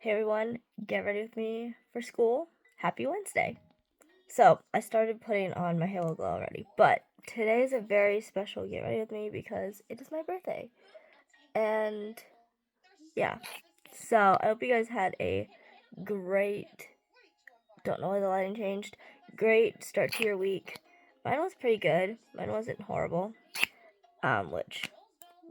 Hey everyone, get ready with me for school. Happy Wednesday. So, I started putting on my Halo Glow already, but today is a very special get ready with me because it is my birthday. And yeah, so I hope you guys had a great, don't know why the lighting changed, great start to your week. Mine was pretty good. Mine wasn't horrible, which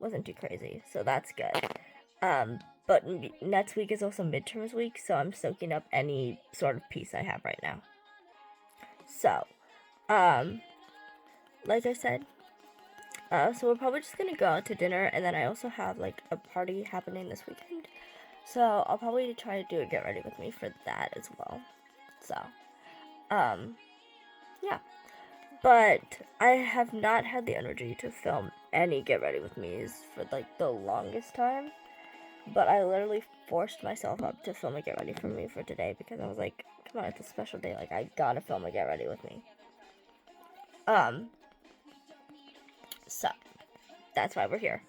wasn't too crazy, so that's good. But next week is also midterms week, so I'm soaking up any sort of peace I have right now. So, um, like I said, so we're probably just gonna go out to dinner, and then I also have like a party happening this weekend. So I'll probably try to do a get ready with me for that as well. So, um, yeah. But I have not had the energy to film any get ready with me's for like the longest time. But I literally forced myself up to film a get ready for me for today because I was like, come on, it's a special day. Like, I gotta film a get ready with me. So that's why we're here.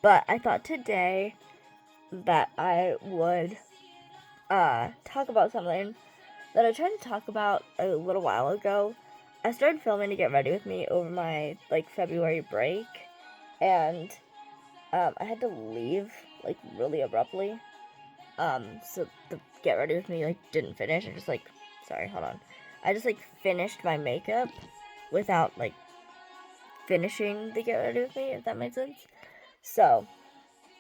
But I thought today that I would talk about something that I tried to talk about a little while ago. I started filming to get ready with me over my like February break, and I had to leave like really abruptly. So the get ready with me like didn't finish. I just like, sorry, hold on. I just like finished my makeup without like finishing the get ready with me, if that makes sense. So,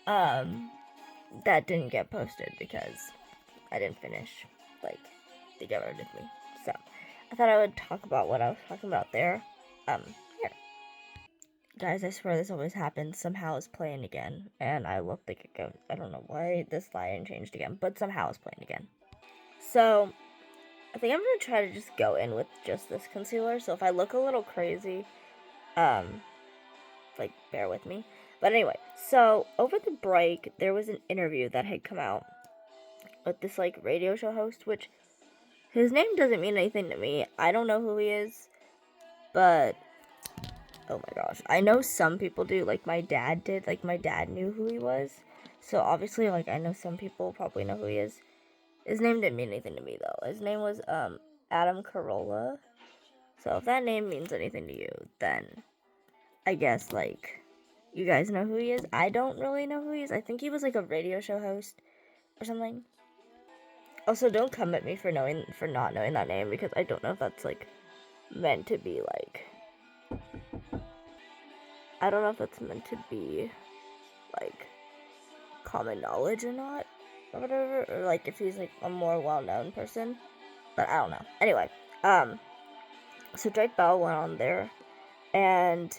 that didn't get posted because I didn't finish like the get ready with me. So I thought I would talk about what I was talking about there. Here. Guys, I swear this always happens. Somehow it's playing again, and I look like it goes. I don't know why this lighting changed again, but somehow it's playing again. So I think I'm gonna try to just go in with just this concealer. So if I look a little crazy, like bear with me. But anyway, so over the break there was an interview that had come out with this like radio show host, which his name doesn't mean anything to me. I don't know who he is, but oh my gosh, I know some people do. Like my dad did. Like my dad knew who he was. So obviously, like I know some people probably know who he is. His name didn't mean anything to me though. His name was Adam Carolla. So if that name means anything to you, then I guess like you guys know who he is. I don't really know who he is. I think he was like a radio show host or something. Also, don't come at me for not knowing that name because I don't know if that's like meant to be like, I don't know if that's meant to be like common knowledge or not or whatever, or like if he's like a more well-known person, but I don't know. Anyway, so Drake Bell went on there, and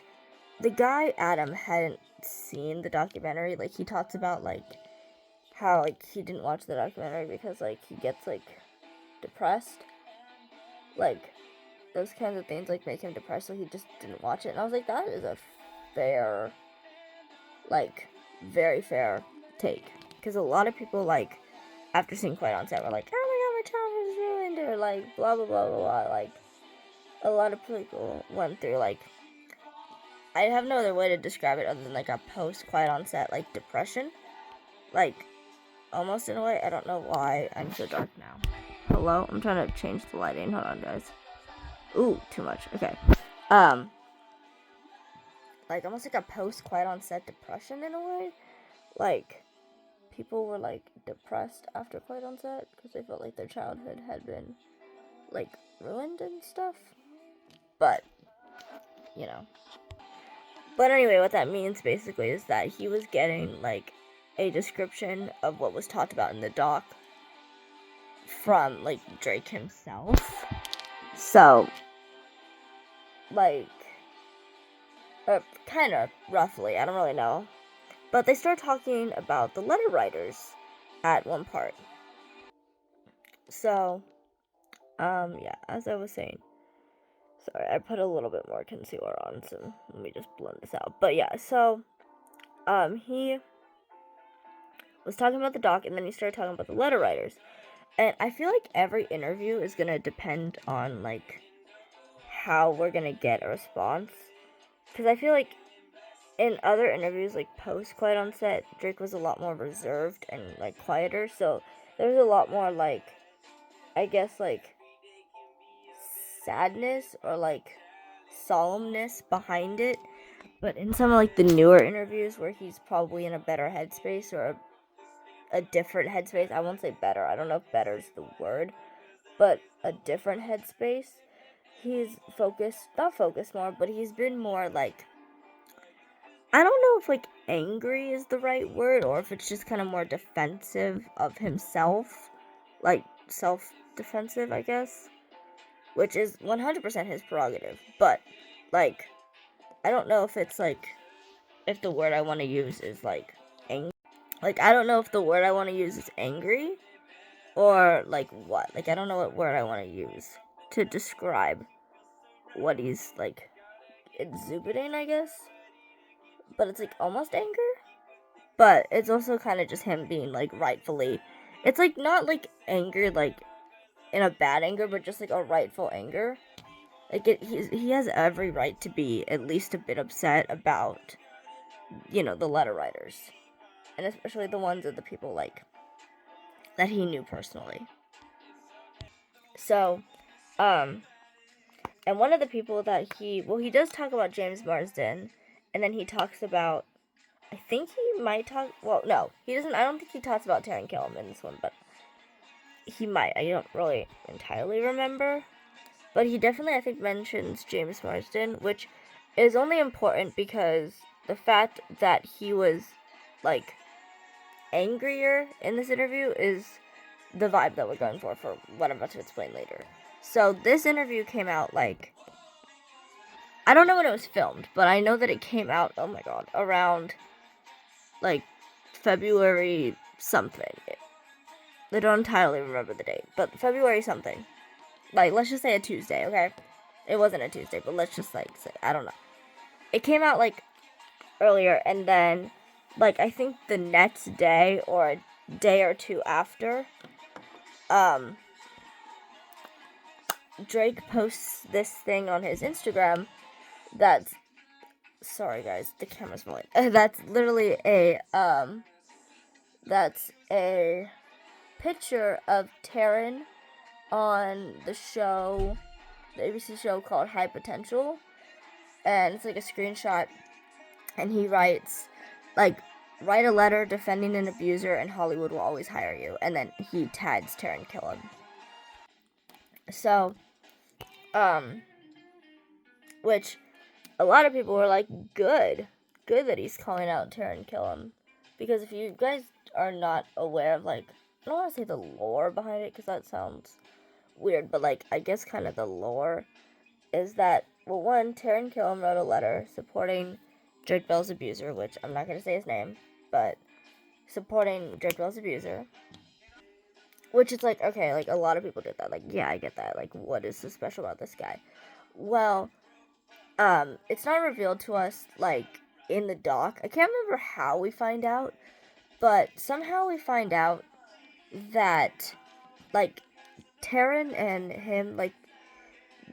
the guy Adam hadn't seen the documentary. Like he talks about like how like he didn't watch the documentary because like he gets like depressed, like those kinds of things like make him depressed, so he just didn't watch it. And I was like, that is a fair, like very fair take, because a lot of people like after seeing Quiet on Set were like, oh my god, my childhood is ruined, or like blah blah blah blah blah. Like a lot of people went through like, I have no other way to describe it other than like a post Quiet on Set like depression, like almost in a way. I don't know why I'm so dark now. Hello, I'm trying to change the lighting. Hold on, guys. Ooh, too much. Okay. Like almost like a post Quiet on Set depression in a way. Like people were like depressed after Quiet on Set because they felt like their childhood had been like ruined and stuff. But you know. But anyway, what that means basically is that he was getting like a description of what was talked about in the doc from like Drake himself. So like kind of roughly, I don't really know. But they start talking about the letter writers at one part. So, yeah, as I was saying. Sorry, I put a little bit more concealer on, so let me just blend this out. But yeah, so, he was talking about the doc, and then he started talking about the letter writers. And I feel like every interview is gonna depend on, like, how we're gonna get a response. Because I feel like in other interviews, like post Quiet on Set, Drake was a lot more reserved and like quieter. So there's a lot more like, I guess, like sadness or like solemnness behind it. But in some of like the newer interviews where he's probably in a better headspace or a different headspace, I won't say better, I don't know if better is the word, but a different headspace, he's not focused more, but he's been more like, I don't know if like angry is the right word or if it's just kind of more defensive of himself, like self-defensive, I guess, which is 100% his prerogative, but like, I don't know if it's like, if the word I want to use is like angry. Like, I don't know if the word I want to use is angry or like what. Like, I don't know what word I want to use to describe what he's like exhibiting, I guess. But it's like almost anger. But it's also kind of just him being like rightfully. It's like not like anger, like in a bad anger, but just like a rightful anger. Like he has every right to be at least a bit upset about, the letter writers, and especially the ones of the people like that he knew personally. So, and one of the people that he does talk about James Marsden, and then he talks about, I think he might talk, well, no, he doesn't, I don't think he talks about Taran Killam in this one, but he might, I don't really entirely remember, but he definitely, I think, mentions James Marsden, which is only important because the fact that he was, like, angrier in this interview is the vibe that we're going for what I'm about to explain later. So this interview came out like, I don't know when it was filmed, but I know that it came out, oh my god, around like February something. I don't entirely remember the date, but February something. Like, let's just say a Tuesday, okay? It wasn't a Tuesday, but let's just like say, I don't know. It came out like earlier, and then like I think the next day or a day or two after, Drake posts this thing on his Instagram that's, sorry guys, the camera's falling. That's literally that's a picture of Taran on the ABC show called High Potential, and it's like a screenshot, and he writes, like, write a letter defending an abuser and Hollywood will always hire you, and then he tags Taran Killam. So, which a lot of people were like, good that he's calling out Taran Killam, because if you guys are not aware of, like, I don't want to say the lore behind it because that sounds weird, but like, I guess kind of the lore is that, well, one, Taran Killam wrote a letter supporting Drake Bell's abuser, which I'm not going to say his name, but supporting Drake Bell's abuser, which is like, okay, like, a lot of people did that. Like, yeah, I get that. Like, what is so special about this guy? Well, it's not revealed to us, like, in the doc. I can't remember how we find out, but somehow we find out that, like, Taran and him, like,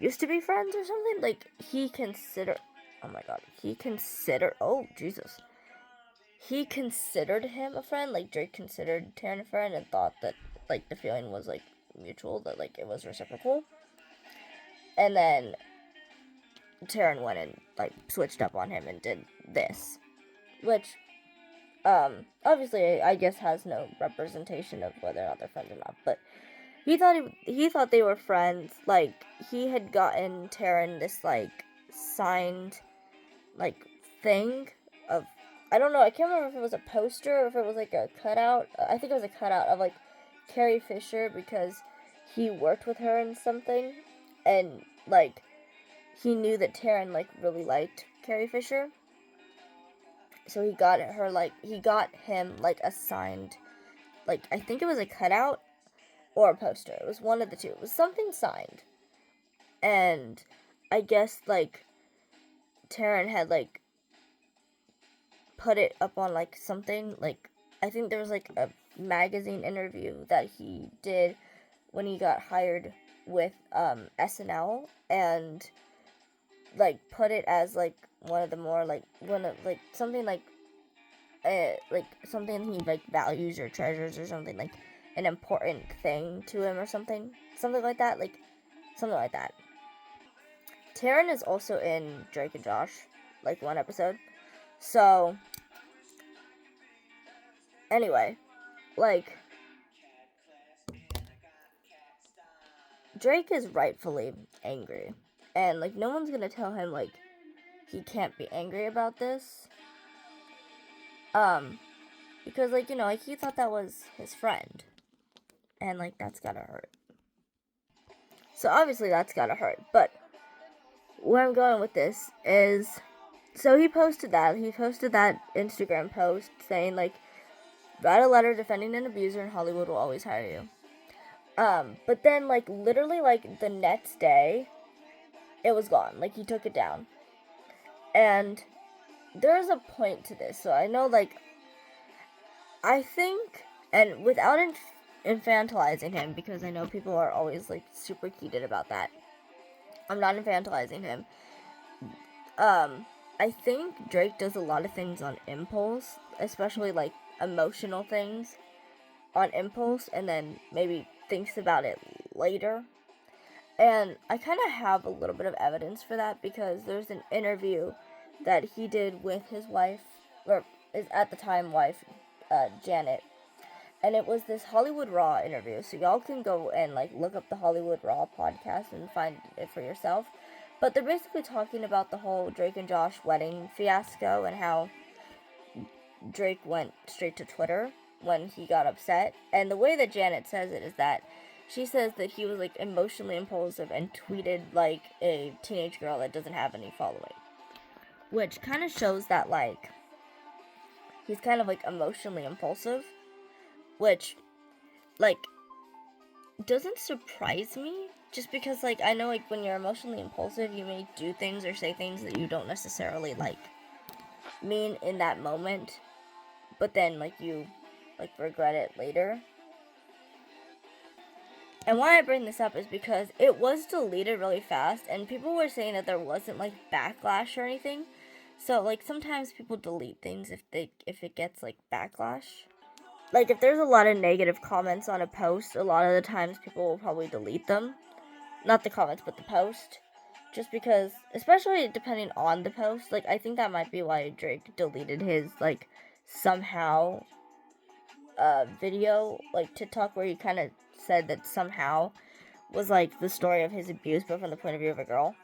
used to be friends or something. Like, he considered him a friend. Like, Drake considered Taran a friend and thought that, like, the feeling was, like, mutual, that, like, it was reciprocal. And then Taran went and, like, switched up on him and did this, which, obviously, I guess has no representation of whether or not they're friends or not, but he thought they were friends. Like, he had gotten Taran this, like, signed, like, thing of, I don't know, I can't remember if it was a poster or if it was, like, a cutout. I think it was a cutout of, like, Carrie Fisher, because he worked with her in something, and, like, he knew that Taran, like, really liked Carrie Fisher, so he got him, like, a signed, like, I think it was a cutout or a poster. It was one of the two. It was something signed. And I guess, like, Taran had, like, put it up on, like, something, like, I think there was, like, a magazine interview that he did when he got hired with SNL, and, like, put it as, like, one of the more something something he values or treasures, or something an important thing to him, or something like that, something like that. Taryn is also in Drake and Josh, one episode. So anyway, Drake is rightfully angry, and no one's gonna tell him he can't be angry about this, because he thought that was his friend, and that's gotta hurt. So obviously that's gotta hurt. But where I'm going with this is, so he posted that Instagram post saying write a letter defending an abuser and Hollywood will always hire you. But then literally the next day it was gone. He took it down. And there's a point to this. So I know I think, and without infantilizing him, because I know people are always super heated about that, I'm not infantilizing him. I think Drake does a lot of things on impulse, especially emotional things on impulse, and then maybe thinks about it later. And I kind of have a little bit of evidence for that, because there's an interview that he did with his wife, or is at the time wife, Janet. And it was this Hollywood Raw interview. So y'all can go and look up the Hollywood Raw podcast and find it for yourself. But they're basically talking about the whole Drake and Josh wedding fiasco, and how Drake went straight to Twitter when he got upset. And the way that Janet says it is that she says that he was emotionally impulsive and tweeted a teenage girl that doesn't have any following. Which kind of shows that he's kind of emotionally impulsive. Which doesn't surprise me, just because I know when you're emotionally impulsive, you may do things or say things that you don't necessarily mean in that moment, but then you regret it later. And why I bring this up is because it was deleted really fast, and people were saying that there wasn't backlash or anything. So sometimes people delete things if it gets backlash. If there's a lot of negative comments on a post, a lot of the times people will probably delete them. Not the comments, but the post. Just because, especially depending on the post, I think that might be why Drake deleted his, somehow, video, TikTok, where he kind of said that somehow was, the story of his abuse, but from the point of view of a girl.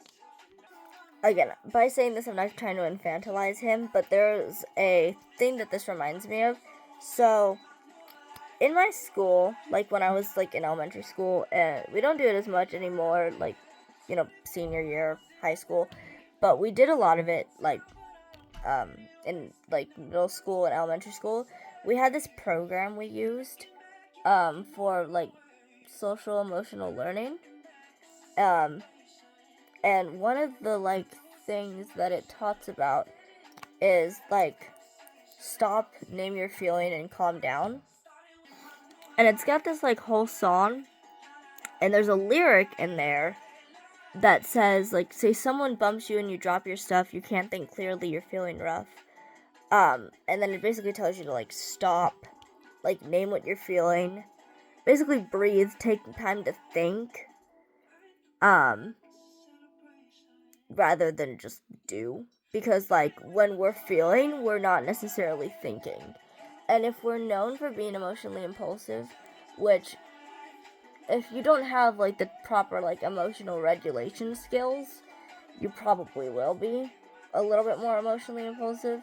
Again, by saying this, I'm not trying to infantilize him, but there's a thing that this reminds me of. So, in my school, when I was, in elementary school, we don't do it as much anymore, senior year, high school, but we did a lot of it, in, middle school and elementary school. We had this program we used, for, social emotional learning, and one of the, things that it talks about is, stop, name your feeling, and calm down. And it's got this, whole song, and there's a lyric in there that says, say someone bumps you and you drop your stuff, you can't think clearly, you're feeling rough. And then it basically tells you to, stop, name what you're feeling, basically breathe, take time to think, rather than just do. Because, when we're feeling, we're not necessarily thinking. And if we're known for being emotionally impulsive, which, if you don't have, the proper, emotional regulation skills, you probably will be a little bit more emotionally impulsive.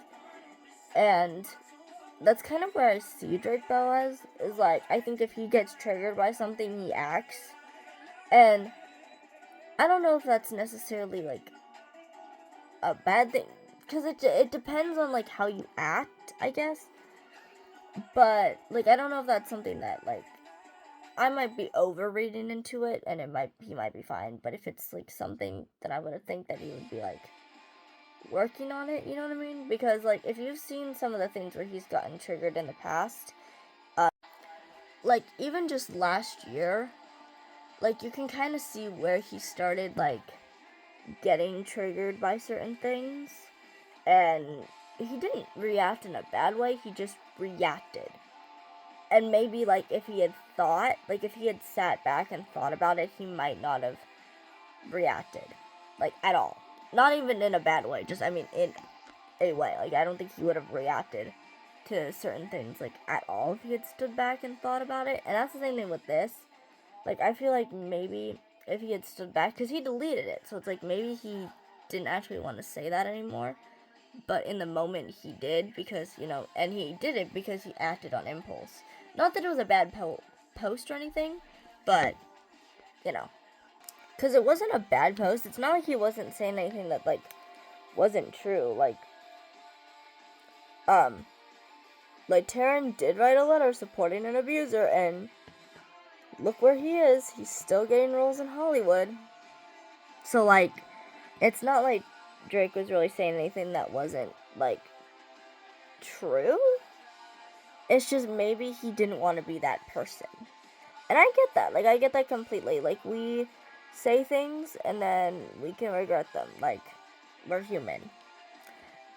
And that's kind of where I see Drake Bell as, is, I think if he gets triggered by something, he acts. And I don't know if that's necessarily, a bad thing, because it depends on, how you act, I guess. But, I don't know if that's something that, I might be over-reading into it, and he might be fine. But if it's, something that I would think that he would be, working on it, you know what I mean? Because, if you've seen some of the things where he's gotten triggered in the past, even just last year, you can kind of see where he started, getting triggered by certain things. and he didn't react in a bad way, he just reacted. And maybe, like, if he had thought, like, if he had sat back and thought about it, he might not have reacted, like, at all. Not even in a bad way, just, I mean, in a way. Like, I don't think he would have reacted to certain things, like, at all if he had stood back and thought about it. And that's the same thing with this. Like, I feel like maybe if he had stood back, because he deleted it, so it's like maybe he didn't actually want to say that anymore, but in the moment he did, because, you know, and he did it because he acted on impulse. Not that it was a bad post or anything, but, you know, because it wasn't a bad post. It's not like he wasn't saying anything that, like, wasn't true. Like Taryn did write a letter supporting an abuser, and look where he is. He's still getting roles in Hollywood. So, like, it's not like Drake was really saying anything that wasn't, like, true. It's just maybe he didn't want to be that person. And I get that. Like, I get that completely. Like, we say things and then we can regret them. Like, we're human.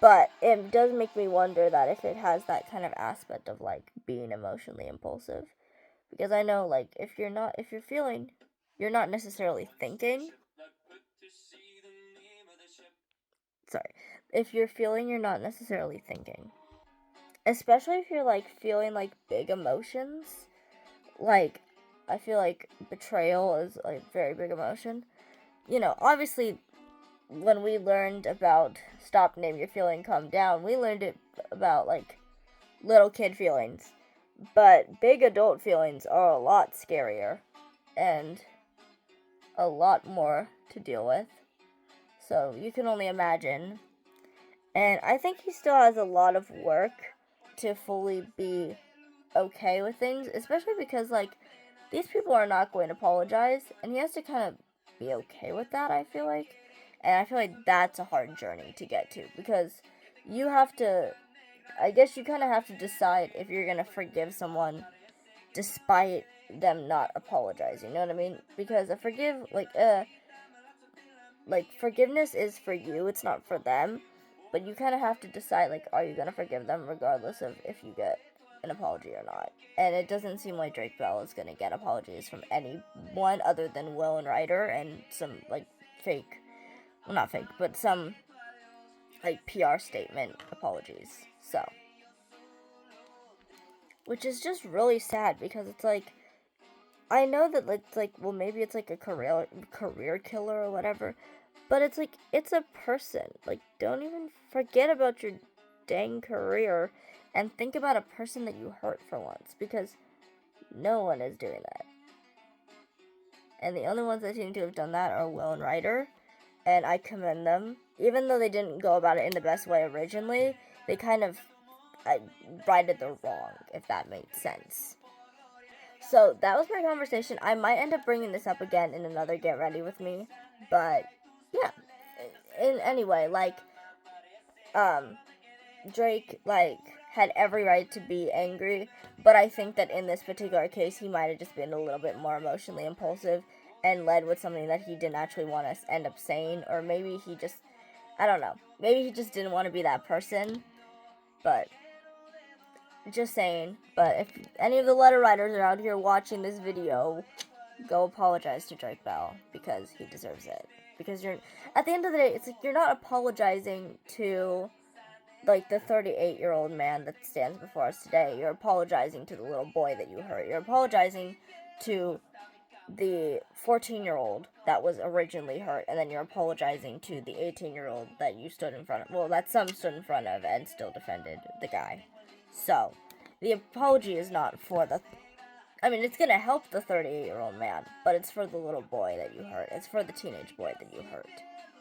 But it does make me wonder that if it has that kind of aspect of, like, being emotionally impulsive. Because I know, like, if you're feeling, you're not necessarily thinking. Sorry. If you're feeling, you're not necessarily thinking. Especially if you're, like, feeling, like, big emotions. Like, I feel like betrayal is, like, very big emotion. You know, obviously, when we learned about stop, name your feeling, calm down, we learned it about, like, little kid feelings. But big adult feelings are a lot scarier and a lot more to deal with. So you can only imagine. And I think he still has a lot of work to fully be okay with things, especially because, like, these people are not going to apologize, and he has to kind of be okay with that, I feel like. And I feel like that's a hard journey to get to, because you have to, I guess you kind of have to decide if you're going to forgive someone despite them not apologizing, you know what I mean? Because forgiveness is for you, it's not for them. But you kind of have to decide, like, are you going to forgive them regardless of if you get an apology or not? And it doesn't seem like Drake Bell is going to get apologies from anyone other than Will and Ryder and some, like, not fake, but some, like, PR statement apologies. So, which is just really sad, because it's like, I know that it's like, well, maybe it's like a career killer or whatever, but it's like, it's a person. Like, don't even forget about your dang career and think about a person that you hurt for once, because no one is doing that. And the only ones that seem to have done that are Will and Ryder, and I commend them. Even though they didn't go about it in the best way originally, they kind of righted the wrong, if that made sense. So that was my conversation. I might end up bringing this up again in another Get Ready With Me, but yeah. Anyway, like, Drake, like, had every right to be angry, but I think that in this particular case, he might have just been a little bit more emotionally impulsive and led with something that he didn't actually want to end up saying, or maybe he just, I don't know, maybe he just didn't want to be that person, but just saying. But if any of the letter writers are out here watching this video, go apologize to Drake Bell, because he deserves it. Because at the end of the day, it's like, you're not apologizing to, like, the 38-year-old man that stands before us today. You're apologizing to the little boy that you hurt. You're apologizing to the 14-year-old that was originally hurt, and then you're apologizing to the 18-year-old that you stood in front of. Well, that some stood in front of and still defended the guy. So, the apology is not for the... I mean, it's going to help the 38-year-old man, but it's for the little boy that you hurt. It's for the teenage boy that you hurt.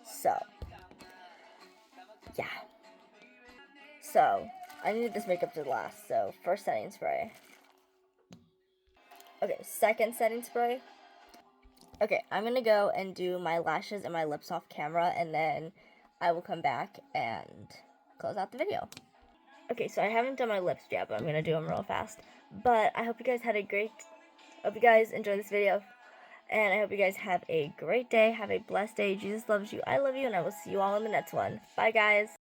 So, yeah. So, I needed this makeup to last. So, first setting spray. Okay, second setting spray. Okay, I'm going to go and do my lashes and my lips off camera, and then I will come back and close out the video. Okay, so I haven't done my lips yet, but I'm going to do them real fast. But I hope you guys hope you guys enjoyed this video. And I hope you guys have a great day. Have a blessed day. Jesus loves you. I love you. And I will see you all in the next one. Bye, guys.